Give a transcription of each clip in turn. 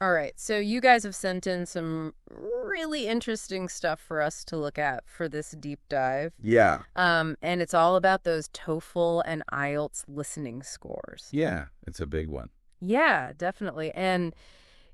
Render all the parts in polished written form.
All right, so you guys have sent in some really interesting stuff for us to look at for this deep dive. Yeah. And it's all about those TOEFL and IELTS listening scores. Yeah, it's a big one. Yeah, definitely. And,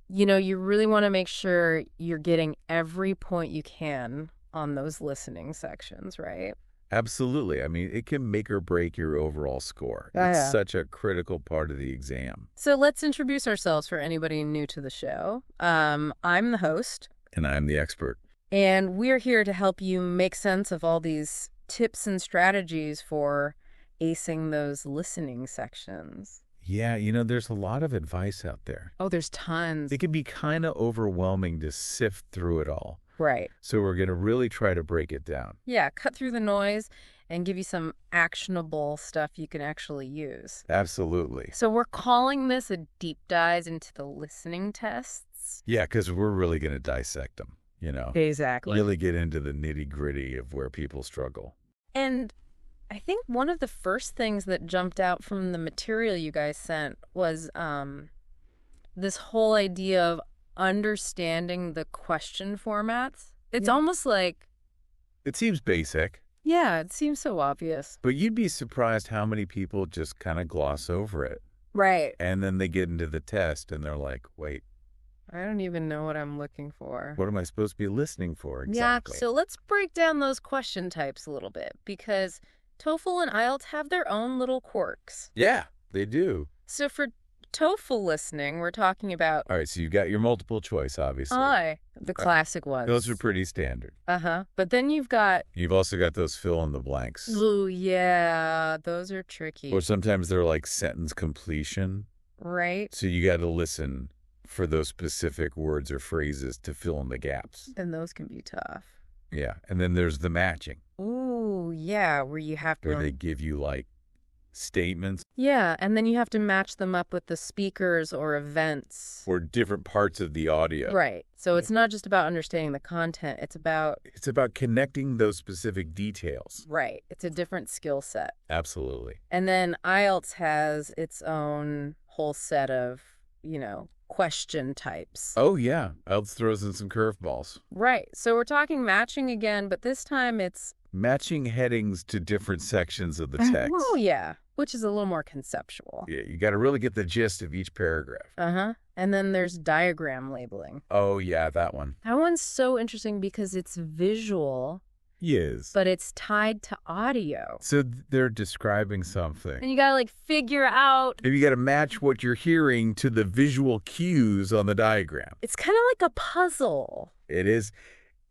you really want to make sure you're getting every point you can on those listening sections, right? Absolutely. I mean, it can make or break your overall score. Oh, It's yeah. such a critical part of the exam. So let's introduce ourselves for anybody new to the show. I'm the host. And I'm the expert. And we're here to help you make sense of all these tips and strategies for acing those listening sections. Yeah, there's a lot of advice out there. Oh, there's tons. It can be kind of overwhelming to sift through it all. Right. So we're going to really try to break it down. Yeah, cut through the noise and give you some actionable stuff you can actually use. Absolutely. So we're calling this a deep dive into the listening tests. Yeah, because we're really going to dissect them, Exactly. Really get into the nitty-gritty of where people struggle. And I think one of the first things that jumped out from the material you guys sent was this whole idea of understanding the question formats. It's almost like... It seems basic. Yeah, it seems so obvious. But you'd be surprised how many people just kind of gloss over it. Right. And then they get into the test and they're like, wait, I don't even know what I'm looking for. what am I supposed to be listening for exactly? Yeah, so let's break down those question types a little bit, because TOEFL and IELTS have their own little quirks. Yeah, they do. So for TOEFL listening, we're talking about... All right, so you've got your multiple choice, obviously. the classic ones. Those are pretty standard. Uh-huh. But then you've got... You've also got those fill in the blanks. Ooh, yeah, those are tricky. Or sometimes they're like sentence completion. Right? So you got to listen for those specific words or phrases to fill in the gaps. And those can be tough. Yeah, and then there's the matching, Ooh, yeah, where you have to... where they give you like statements Yeah, and then you have to match them up with the speakers or events. or different parts of the audio. Right. So it's not just about understanding the content. It's about... It's about connecting those specific details. Right. It's a different skill set. Absolutely. And then IELTS has its own whole set of, question types. Oh, yeah. IELTS throws in some curveballs. Right. So we're talking matching again, but this time it's... Matching headings to different sections of the text. Oh, yeah. Which is a little more conceptual. Yeah, you got to really get the gist of each paragraph. Uh-huh. And then there's diagram labeling. Oh, yeah, that one. That one's so interesting because it's visual, Yes. but it's tied to audio. So they're describing something. And you gotta figure out... And you got to match what you're hearing to the visual cues on the diagram. It's kind of like a puzzle. It is.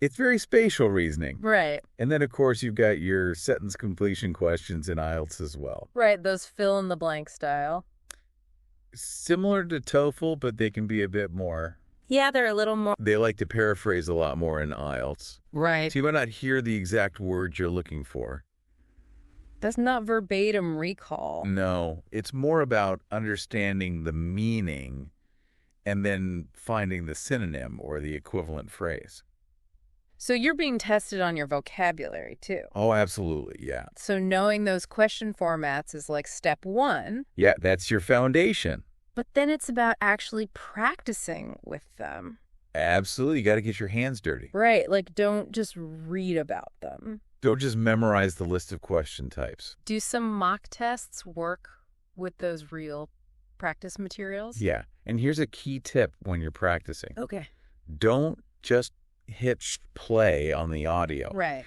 It's very spatial reasoning. Right. And then, of course, you've got your sentence completion questions in IELTS as well. Right, those fill-in-the-blank style. Similar to TOEFL, but they can be a bit more. Yeah, they're a little more... They like to paraphrase a lot more in IELTS. Right. So you might not hear the exact word you're looking for. That's not verbatim recall. No, it's more about understanding the meaning and then finding the synonym or the equivalent phrase. So you're being tested on your vocabulary, too. Oh, absolutely, yeah. So knowing those question formats is like step one. Yeah, that's your foundation. But then it's about actually practicing with them. Absolutely, you got to get your hands dirty. Right, don't just read about them. Don't just memorize the list of question types. Do some mock tests work with those real practice materials? Yeah, and here's a key tip when you're practicing. Okay. Don't just hit play on the audio. Right.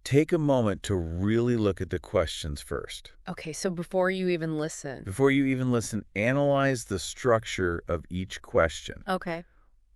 Take a moment to really look at the questions first. Okay, so before you even listen. Before you even listen, analyze the structure of each question. Okay.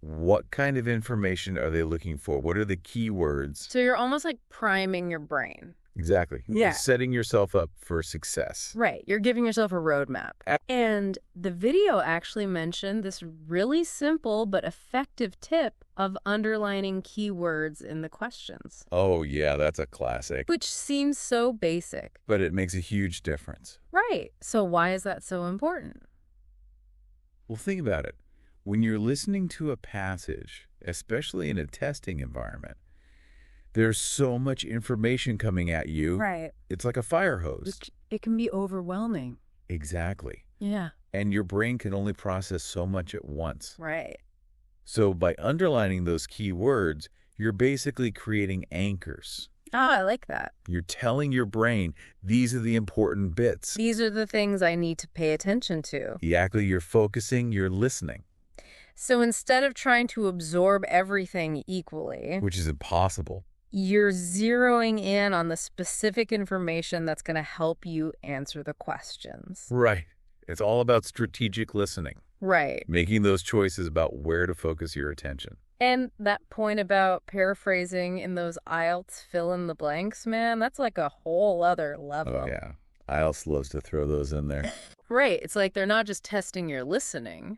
What kind of information are they looking for? What are the key words? So you're almost like priming your brain. Exactly. Yeah. Setting yourself up for success. Right. You're giving yourself a roadmap. And the video actually mentioned this really simple but effective tip of underlining keywords in the questions. Oh, yeah, that's a classic. Which seems so basic. But it makes a huge difference. Right. So why is that so important? Well, think about it. When you're listening to a passage, especially in a testing environment, there's so much information coming at you. Right. It's like a fire hose. It can be overwhelming. Exactly. Yeah. and your brain can only process so much at once. Right. So by underlining those key words, you're basically creating anchors. Oh, I like that. You're telling your brain, these are the important bits. These are the things I need to pay attention to. Exactly, you're focusing, you're listening. So instead of trying to absorb everything equally, Which is impossible. you're zeroing in on the specific information that's going to help you answer the questions. Right. It's all about strategic listening. Right. Making those choices about where to focus your attention. And that point about paraphrasing in those IELTS fill in the blanks, man, that's like a whole other level. Oh, yeah. IELTS loves to throw those in there. Right. It's like they're not just testing your listening.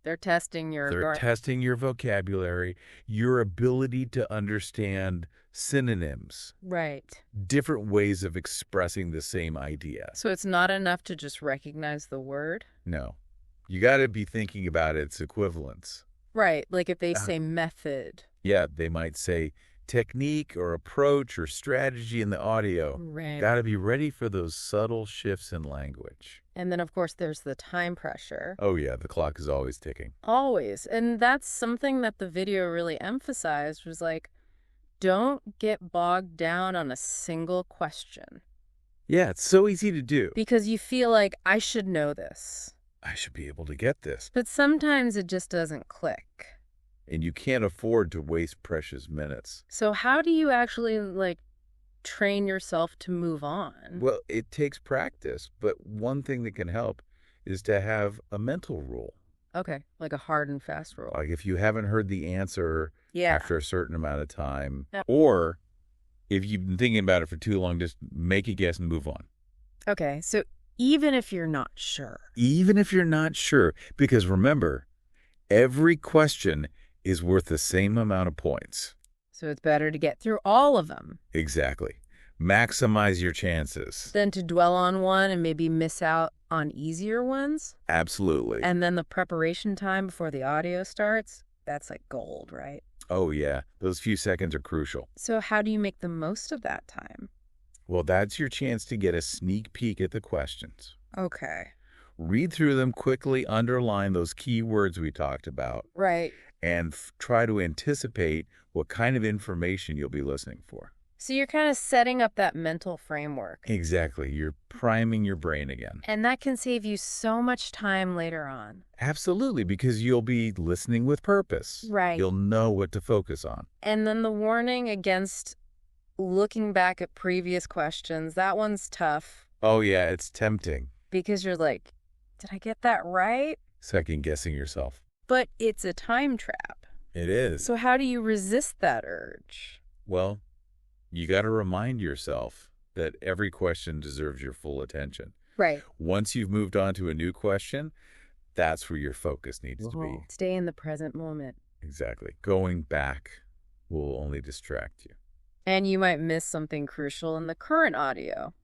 They're testing your... They're testing your vocabulary, your ability to understand synonyms. Right. Different ways of expressing the same idea. So it's not enough to just recognize the word? No. You got to be thinking about its equivalents. Right. Like if they say method. Yeah, they might say technique or approach or strategy in the audio. Right. Got to be ready for those subtle shifts in language. And then, of course, there's the time pressure. Oh, yeah, the clock is always ticking. Always. And that's something that the video really emphasized was like, don't get bogged down on a single question. Yeah, it's so easy to do. Because you feel like, I should know this. I should be able to get this. But sometimes it just doesn't click. And you can't afford to waste precious minutes. So how do you actually, like, train yourself to move on? Well, it takes practice, but one thing that can help is to have a mental rule. Okay, like a hard and fast rule. Like if you haven't heard the answer after a certain amount of time, or if you've been thinking about it for too long, just make a guess and move on. Okay, so even if you're not sure. Even if you're not sure, because remember, every question is worth the same amount of points. So it's better to get through all of them. Exactly. Maximize your chances. Than to dwell on one and maybe miss out on easier ones. Absolutely. And then the preparation time before the audio starts, that's like gold, right? Oh, yeah. Those few seconds are crucial. So how do you make the most of that time? Well, that's your chance to get a sneak peek at the questions. Okay. Read through them quickly, underline those key words we talked about. Right. And try to anticipate what kind of information you'll be listening for. So you're kind of setting up that mental framework. Exactly. You're priming your brain again. And that can save you so much time later on. Absolutely, because you'll be listening with purpose. Right. You'll know what to focus on. And then the warning against looking back at previous questions, that one's tough. Oh, yeah, it's tempting. Because you're like, did I get that right? Second guessing yourself. But it's a time trap. It is. So how do you resist that urge? Well, you got to remind yourself that every question deserves your full attention. Right. Once you've moved on to a new question, that's where your focus needs to be. Stay in the present moment. Exactly. Going back will only distract you. And you might miss something crucial in the current audio.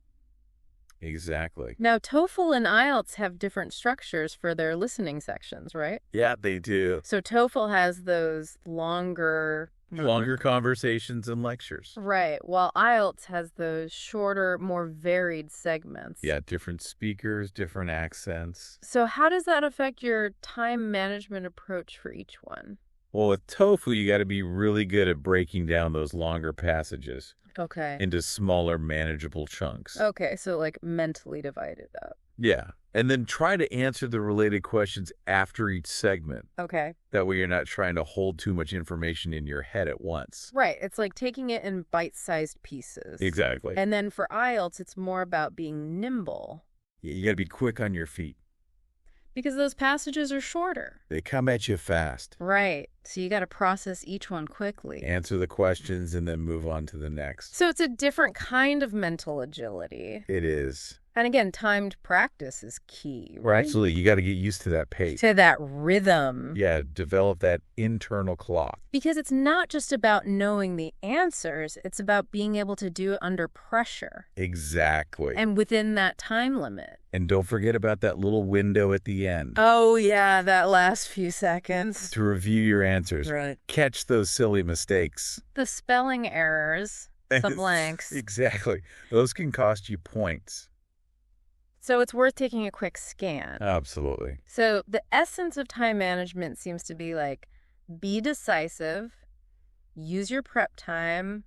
Exactly. Now, TOEFL and IELTS have different structures for their listening sections, right? Yeah, they do. So TOEFL has those longer conversations and lectures. Right, while IELTS has those shorter, more varied segments. Yeah, different speakers, different accents. So how does that affect your time management approach for each one? Well, with TOEFL, you got to be really good at breaking down those longer passages into smaller, manageable chunks. Okay, so like mentally divided up. Yeah, and then try to answer the related questions after each segment. Okay. That way you're not trying to hold too much information in your head at once. Right, it's like taking it in bite-sized pieces. Exactly. And then for IELTS, it's more about being nimble. You got to be quick on your feet. Because those passages are shorter. They come at you fast. Right. So you got to process each one quickly. Answer the questions and then move on to the next. So it's a different kind of mental agility. It is. And again, timed practice is key, right? Absolutely. You got to get used to that pace. To that rhythm. Yeah, develop that internal clock. Because it's not just about knowing the answers, it's about being able to do it under pressure. Exactly. And within that time limit. And don't forget about that little window at the end. Oh, yeah, that last few seconds. To review your answers. Right. Catch those silly mistakes. The spelling errors, the blanks. Exactly. Those can cost you points. So it's worth taking a quick scan. Absolutely. So the essence of time management seems to be like, be decisive, use your prep time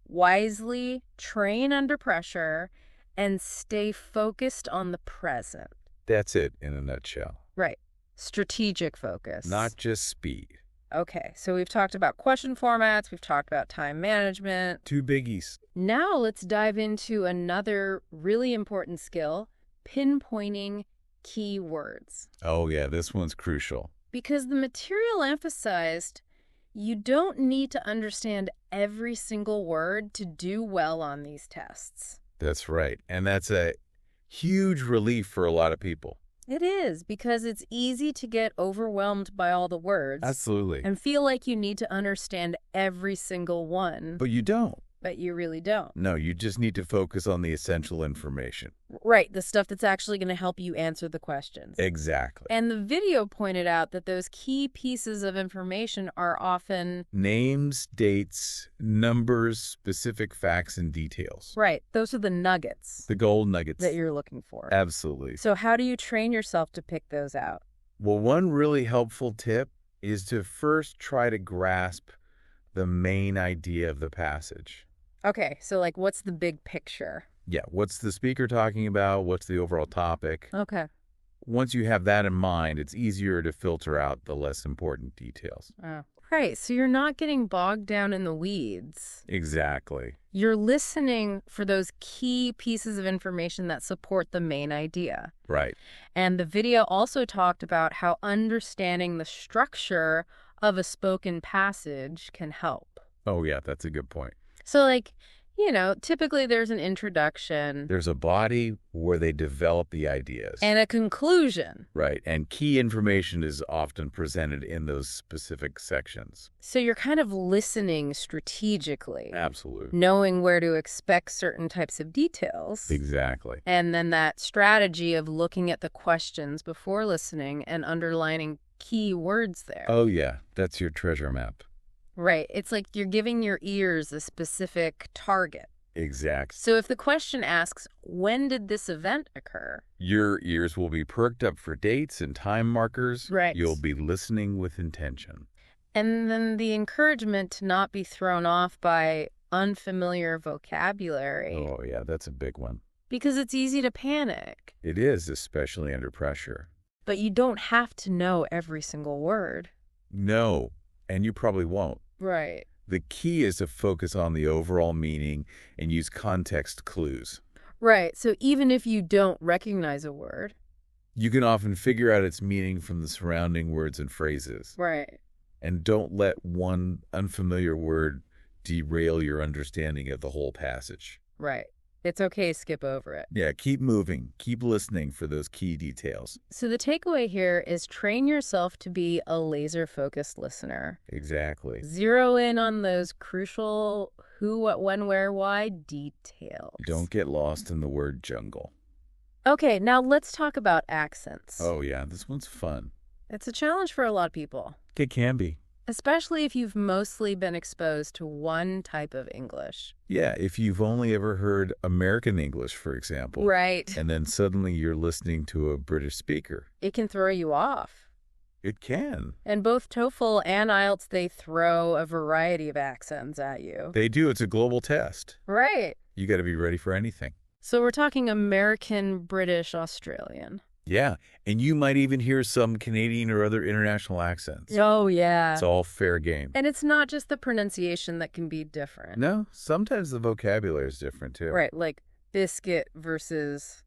wisely, train under pressure, and stay focused on the present. That's it in a nutshell. Right. Strategic focus. Not just speed. Okay, so we've talked about question formats, we've talked about time management. Two biggies. Now let's dive into another really important skill, pinpointing key words. Oh, yeah, this one's crucial. Because the material emphasized, you don't need to understand every single word to do well on these tests. That's right. And that's a huge relief for a lot of people. It is, because it's easy to get overwhelmed by all the words. Absolutely. And feel like you need to understand every single one. But you don't. But you really don't. No, you just need to focus on the essential information. Right, the stuff that's actually going to help you answer the questions. Exactly. And the video pointed out that those key pieces of information are often... names, dates, numbers, specific facts, and details. Right, those are the nuggets. The gold nuggets. That you're looking for. Absolutely. So how do you train yourself to pick those out? Well, one really helpful tip is to first try to grasp the main idea of the passage. Okay, so like what's the big picture? Yeah, what's the speaker talking about? What's the overall topic? Okay. Once you have that in mind, it's easier to filter out the less important details. Oh. Right, so you're not getting bogged down in the weeds. Exactly. You're listening for those key pieces of information that support the main idea. Right. And the video also talked about how understanding the structure of a spoken passage can help. Oh, yeah, that's a good point. So, like, you know, typically there's an introduction. There's a body where they develop the ideas. And a conclusion. Right, and key information is often presented in those specific sections. So you're kind of listening strategically. Absolutely. Knowing where to expect certain types of details. Exactly. And then that strategy of looking at the questions before listening and underlining key words there. Oh, yeah, that's your treasure map. Right. It's like you're giving your ears a specific target. Exactly. So if the question asks, when did this event occur? Your ears will be perked up for dates and time markers. Right. You'll be listening with intention. And then the encouragement to not be thrown off by unfamiliar vocabulary. Oh, yeah, that's a big one. Because it's easy to panic. It is, especially under pressure. But you don't have to know every single word. No, and you probably won't. Right. The key is to focus on the overall meaning and use context clues. Right. So even if you don't recognize a word. You can often figure out its meaning from the surrounding words and phrases. Right. And don't let one unfamiliar word derail your understanding of the whole passage. Right. It's okay to skip over it. Yeah, keep moving. Keep listening for those key details. So the takeaway here is train yourself to be a laser-focused listener. Exactly. Zero in on those crucial who, what, when, where, why details. Don't get lost in the word jungle. Okay, now let's talk about accents. Oh, yeah, this one's fun. It's a challenge for a lot of people. It can be. Especially if you've mostly been exposed to one type of English. Yeah, if you've only ever heard American English, for example. Right. And then suddenly you're listening to a British speaker. It can throw you off. It can. And both TOEFL and IELTS, they throw a variety of accents at you. They do. It's a global test. Right. You got to be ready for anything. So we're talking American, British, Australian. Yeah, and you might even hear some Canadian or other international accents. Oh, yeah. It's all fair game. And it's not just the pronunciation that can be different. No, sometimes the vocabulary is different, too. Right, like biscuit versus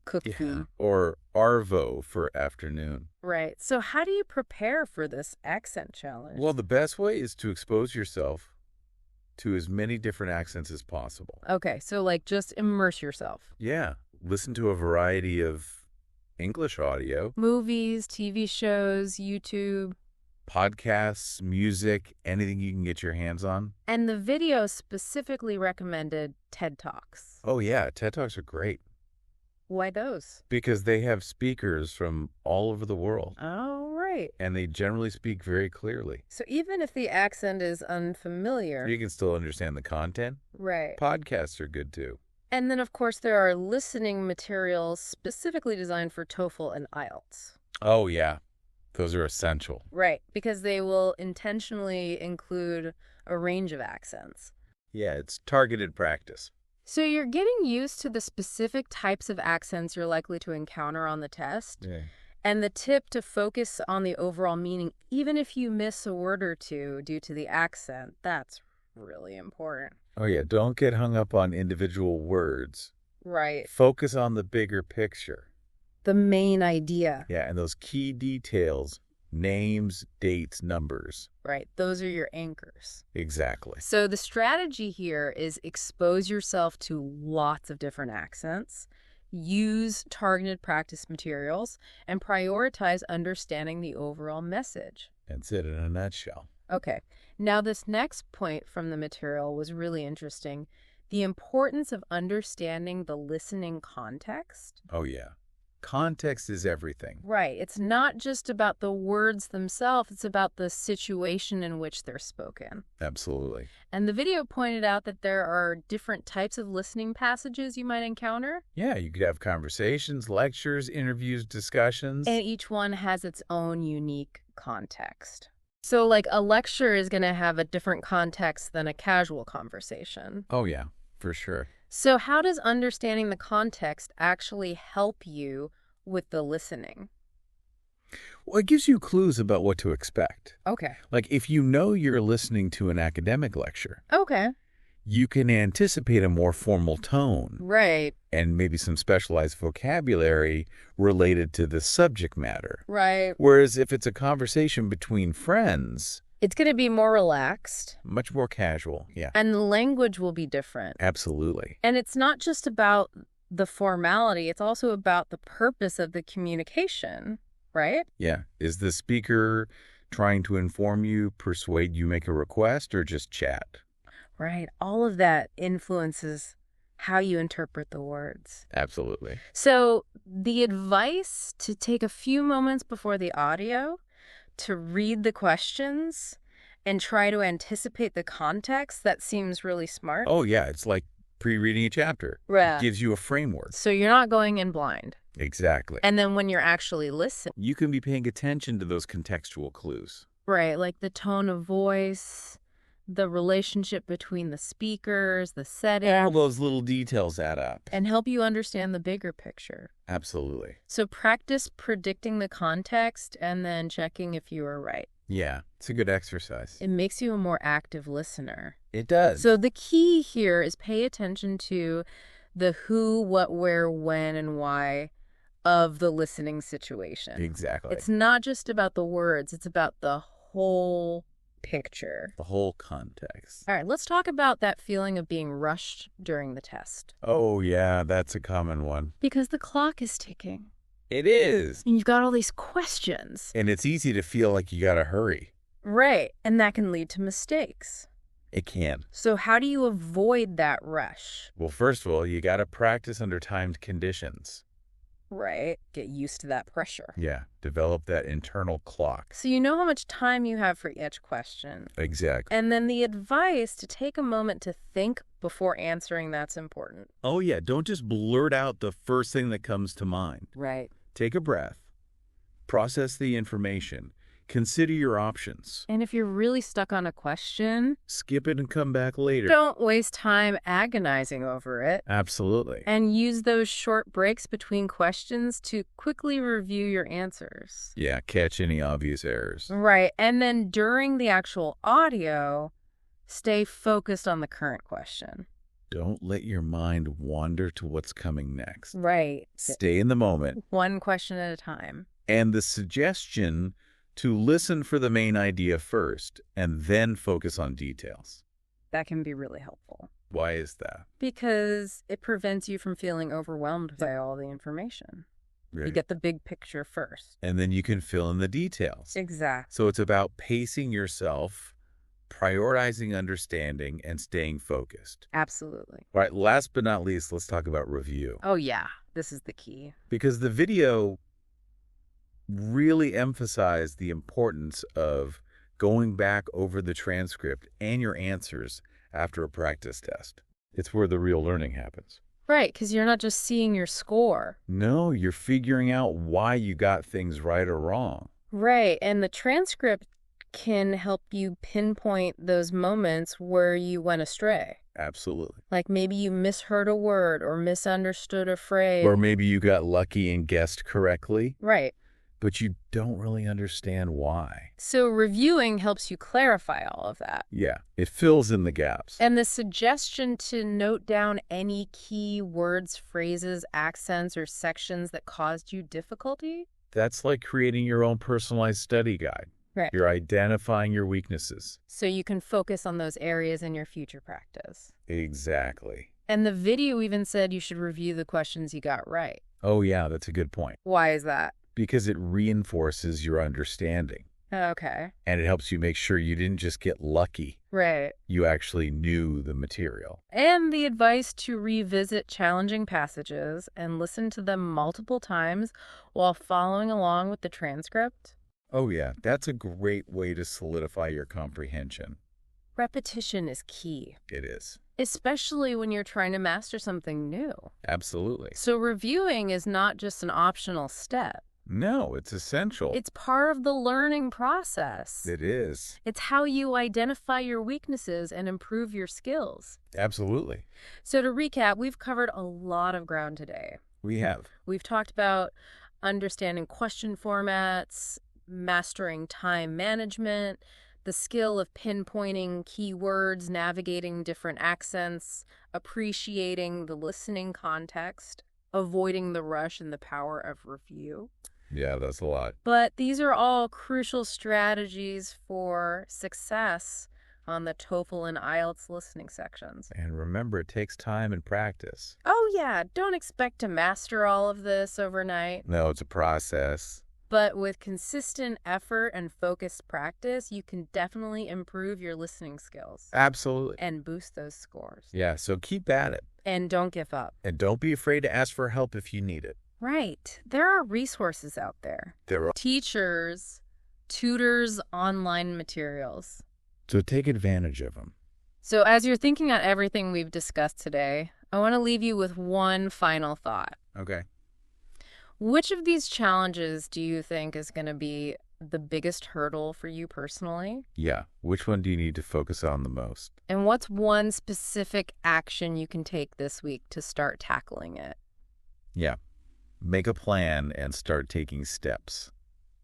cookie. Yeah. Or arvo for afternoon. Right. So how do you prepare for this accent challenge? Well, the best way is to expose yourself to as many different accents as possible. Okay, so like just immerse yourself. Yeah, listen to a variety of English audio. Movies, TV shows, YouTube. Podcasts, music, anything you can get your hands on. And the video specifically recommended TED Talks. Oh, yeah, TED Talks are great. Why those? Because they have speakers from all over the world. Oh, right. And they generally speak very clearly. So even if the accent is unfamiliar. You can still understand the content. Right. Podcasts are good, too. And then, of course, there are listening materials specifically designed for TOEFL and IELTS. Oh, yeah. Those are essential. Right, because they will intentionally include a range of accents. Yeah, it's targeted practice. So you're getting used to the specific types of accents you're likely to encounter on the test. Yeah. And the tip to focus on the overall meaning, even if you miss a word or two due to the accent, that's really important. Oh, yeah. Don't get hung up on individual words. Right. Focus on the bigger picture. The main idea. Yeah, and those key details, names, dates, numbers. Right. Those are your anchors. Exactly. So the strategy here is expose yourself to lots of different accents, use targeted practice materials, and prioritize understanding the overall message. That's it in a nutshell. Okay. Now, this next point from the material was really interesting. The importance of understanding the listening context. Oh, yeah. Context is everything. Right. It's not just about the words themselves. It's about the situation in which they're spoken. Absolutely. And the video pointed out that there are different types of listening passages you might encounter. Yeah, you could have conversations, lectures, interviews, discussions. And each one has its own unique context. So, like, a lecture is going to have a different context than a casual conversation. Oh, yeah, for sure. So how does understanding the context actually help you with the listening? Well, it gives you clues about what to expect. Okay. Like if you know you're listening to an academic lecture, Okay. you can anticipate a more formal tone Right. and maybe some specialized vocabulary related to the subject matter. Right. Whereas if it's a conversation between friends, It's going to be more relaxed. much more casual. Yeah, And the language will be different. absolutely. And it's not just about the formality, it's also about the purpose of the communication, right? Yeah. Is the speaker trying to inform you, persuade you, make a request, or just chat? Right. All of that influences how you interpret the words. Absolutely. So the advice to take a few moments before the audio to read the questions and try to anticipate the context, that seems really smart. Oh, yeah. It's like pre-reading a chapter. Yeah. It gives you a framework. So you're not going in blind. Exactly. And then when you're actually listening, You can be paying attention to those contextual clues. right, like the tone of voice, the relationship between the speakers, the setting, All those little details add up. and help you understand the bigger picture. Absolutely. So practice predicting the context and then checking if you are right. Yeah, it's a good exercise. It makes you a more active listener. It does. So the key here is pay attention to the who, what, where, when, and why of the listening situation. Exactly. It's not just about the words, it's about the whole picture. the whole context. All right, let's talk about that feeling of being rushed during the test. Oh, yeah, that's a common one. Because the clock is ticking. It is. And you've got all these questions. And it's easy to feel like you gotta hurry. Right, and that can lead to mistakes. It can. So how do you avoid that rush? Well, first of all, you gotta practice under timed conditions. Right, get used to that pressure. Yeah, develop that internal clock. So you know how much time you have for each question. Exactly. And then the advice to take a moment to think before answering, that's important. Oh, yeah, don't just blurt out the first thing that comes to mind. Right. Take a breath, process the information, consider your options. And if you're really stuck on a question, Skip it and come back later. don't waste time agonizing over it. Absolutely. And use those short breaks between questions to quickly review your answers. Yeah, catch any obvious errors. Right. And then during the actual audio, stay focused on the current question. Don't let your mind wander to what's coming next. Right. Stay in the moment. One question at a time. And the suggestion to listen for the main idea first and then focus on details. That can be really helpful. Why is that? Because it prevents you from feeling overwhelmed by all the information. You Right. get the big picture first. And then you can fill in the details. Exactly. So it's about pacing yourself, prioritizing understanding, and staying focused. Absolutely. All right, last but not least, let's talk about review. Oh, yeah. This is the key. Because the video really emphasized the importance of going back over the transcript and your answers after a practice test. It's where the real learning happens. Right, because you're not just seeing your score. No, you're figuring out why you got things right or wrong. Right, and the transcript can help you pinpoint those moments where you went astray. Absolutely. Like maybe you misheard a word or misunderstood a phrase. Or maybe you got lucky and guessed correctly, Right. but you don't really understand why. So reviewing helps you clarify all of that. Yeah, it fills in the gaps. And the suggestion to note down any key words, phrases, accents, or sections that caused you difficulty. That's like creating your own personalized study guide. Right. You're identifying your weaknesses. So you can focus on those areas in your future practice. Exactly. And the video even said you should review the questions you got right. Oh, yeah, that's a good point. Why is that? Because it reinforces your understanding. Okay. And it helps you make sure you didn't just get lucky. Right. You actually knew the material. And the advice to revisit challenging passages and listen to them multiple times while following along with the transcript. Oh, yeah, that's a great way to solidify your comprehension. Repetition is key, It is. especially when you're trying to master something new. Absolutely. So reviewing is not just an optional step. No, it's essential. It's part of the learning process. It is. It's how you identify your weaknesses and improve your skills. Absolutely. So to recap, we've covered a lot of ground today. We have. We've talked about understanding question formats, mastering time management, the skill of pinpointing keywords, navigating different accents, appreciating the listening context, avoiding the rush, and the power of review. Yeah, that's a lot. But these are all crucial strategies for success on the TOEFL and IELTS listening sections. And remember, it takes time and practice. Oh yeah, don't expect to master all of this overnight. No, it's a process. But with consistent effort and focused practice, you can definitely improve your listening skills Absolutely. and boost those scores. Yeah, so keep at it. And don't give up. And don't be afraid to ask for help if you need it. Right. There are resources out there. There are. Teachers, tutors, online materials. So take advantage of them. So as you're thinking on everything we've discussed today, I want to leave you with one final thought. Okay. Which of these challenges do you think is going to be the biggest hurdle for you personally? Yeah. Which one do you need to focus on the most? And what's one specific action you can take this week to start tackling it? Yeah. Make a plan and start taking steps.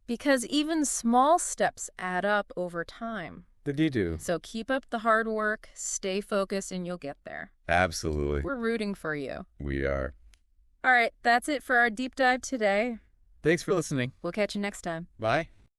Because even small steps add up over time. Did you do? So keep up the hard work, stay focused, and you'll get there. Absolutely. We're rooting for you. We are. All right, that's it for our deep dive today. Thanks for listening. We'll catch you next time. Bye.